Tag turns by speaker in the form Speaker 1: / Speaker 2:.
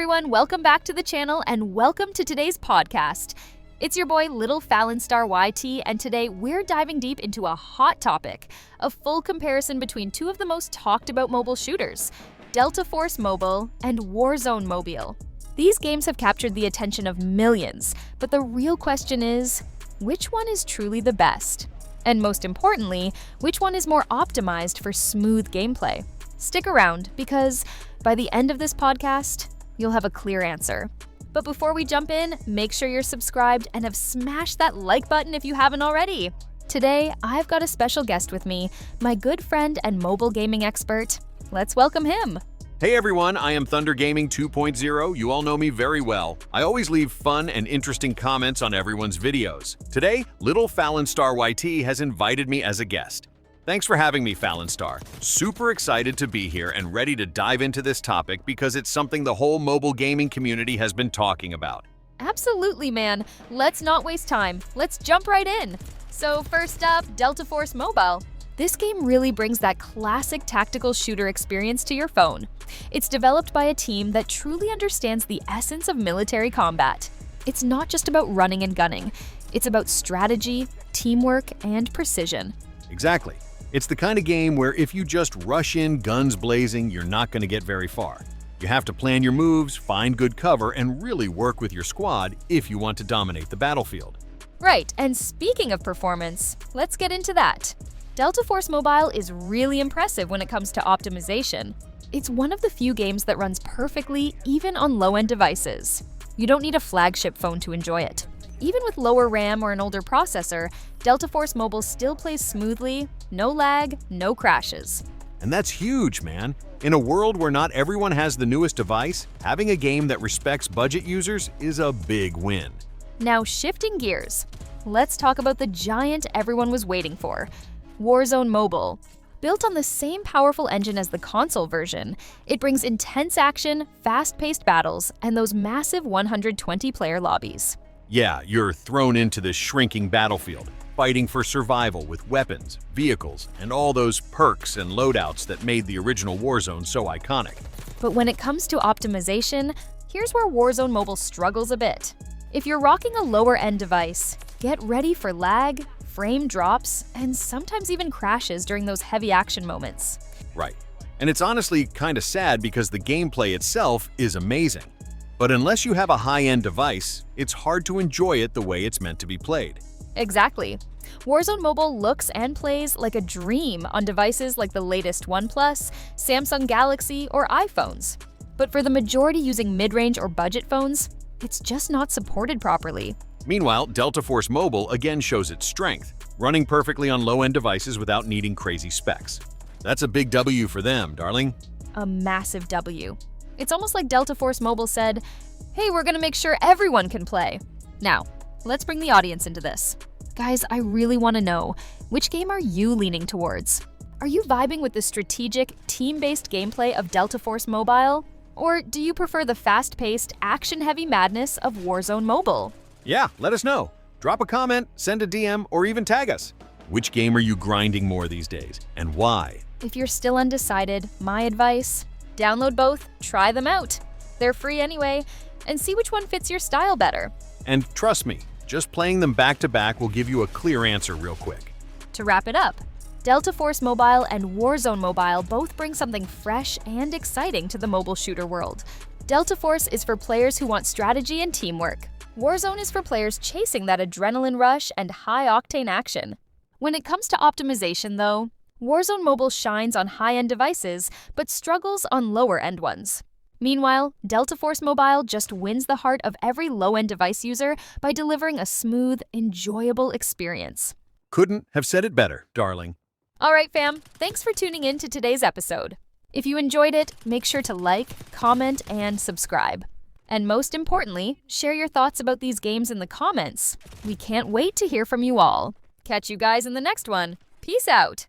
Speaker 1: everyone, welcome back to the channel and welcome to today's podcast. It's your boy Little Falinstar YT, and today we're diving deep into a hot topic, a full comparison between two of the most talked about mobile shooters, Delta Force Mobile and Warzone Mobile. These games have captured the attention of millions, but the real question is, which one is truly the best? And most importantly, which one is more optimized for smooth gameplay? Stick around, because by the end of this podcast, you'll have a clear answer. But before we jump in, make sure you're subscribed and have smashed that like button if you haven't already. Today, I've got a special guest with me, my good friend and mobile gaming expert. Let's welcome him.
Speaker 2: Hey everyone, I am Thunder Gaming 2.0. You all know me very well. I always leave fun and interesting comments on everyone's videos. Today, Little Falinstar YT has invited me as a guest. Thanks for having me, Falinstar. Super excited to be here and ready to dive into this topic because it's something the whole mobile gaming community has been talking about.
Speaker 1: Absolutely, man. Let's not waste time. Let's jump right in. So first up, Delta Force Mobile. This game really brings that classic tactical shooter experience to your phone. It's developed by a team that truly understands the essence of military combat. It's not just about running and gunning. It's about strategy, teamwork, and precision.
Speaker 2: Exactly. It's the kind of game where if you just rush in guns blazing, you're not going to get very far. You have to plan your moves, find good cover, and really work with your squad if you want to dominate the battlefield.
Speaker 1: Right, and speaking of performance, let's get into that. Delta Force Mobile is really impressive when it comes to optimization. It's one of the few games that runs perfectly even on low-end devices. You don't need a flagship phone to enjoy it. Even with lower RAM or an older processor, Delta Force Mobile still plays smoothly, no lag, no crashes.
Speaker 2: And that's huge, man. In a world where not everyone has the newest device, having a game that respects budget users is a big win.
Speaker 1: Now shifting gears, let's talk about the giant everyone was waiting for, Warzone Mobile. Built on the same powerful engine as the console version, it brings intense action, fast-paced battles, and those massive 120-player lobbies.
Speaker 2: Yeah, you're thrown into this shrinking battlefield, fighting for survival with weapons, vehicles, and all those perks and loadouts that made the original Warzone so iconic.
Speaker 1: But when it comes to optimization, here's where Warzone Mobile struggles a bit. If you're rocking a lower-end device, get ready for lag, frame drops, and sometimes even crashes during those heavy action moments.
Speaker 2: Right. And it's honestly kind of sad because the gameplay itself is amazing. But unless you have a high-end device, it's hard to enjoy it the way it's meant to be played.
Speaker 1: Exactly. Warzone Mobile looks and plays like a dream on devices like the latest OnePlus, Samsung Galaxy, or iPhones. But for the majority using mid-range or budget phones, it's just not supported properly.
Speaker 2: Meanwhile, Delta Force Mobile again shows its strength, running perfectly on low-end devices without needing crazy specs. That's a big W for them, darling.
Speaker 1: A massive W. It's almost like Delta Force Mobile said, hey, we're gonna make sure everyone can play. Now, let's bring the audience into this. Guys, I really want to know, which game are you leaning towards? Are you vibing with the strategic, team-based gameplay of Delta Force Mobile? Or do you prefer the fast-paced, action-heavy madness of Warzone Mobile?
Speaker 2: Yeah, let us know. Drop a comment, send a DM, or even tag us. Which game are you grinding more these days, and why?
Speaker 1: If you're still undecided, my advice, download both, try them out. They're free anyway, and see which one fits your style better.
Speaker 2: And trust me, just playing them back-to-back will give you a clear answer real quick.
Speaker 1: To wrap it up, Delta Force Mobile and Warzone Mobile both bring something fresh and exciting to the mobile shooter world. Delta Force is for players who want strategy and teamwork. Warzone is for players chasing that adrenaline rush and high-octane action. When it comes to optimization, though, Warzone Mobile shines on high-end devices, but struggles on lower-end ones. Meanwhile, Delta Force Mobile just wins the heart of every low-end device user by delivering a smooth, enjoyable experience.
Speaker 2: Couldn't have said it better, darling.
Speaker 1: All right, fam, thanks for tuning in to today's episode. If you enjoyed it, make sure to like, comment, and subscribe. And most importantly, share your thoughts about these games in the comments. We can't wait to hear from you all. Catch you guys in the next one. Peace out.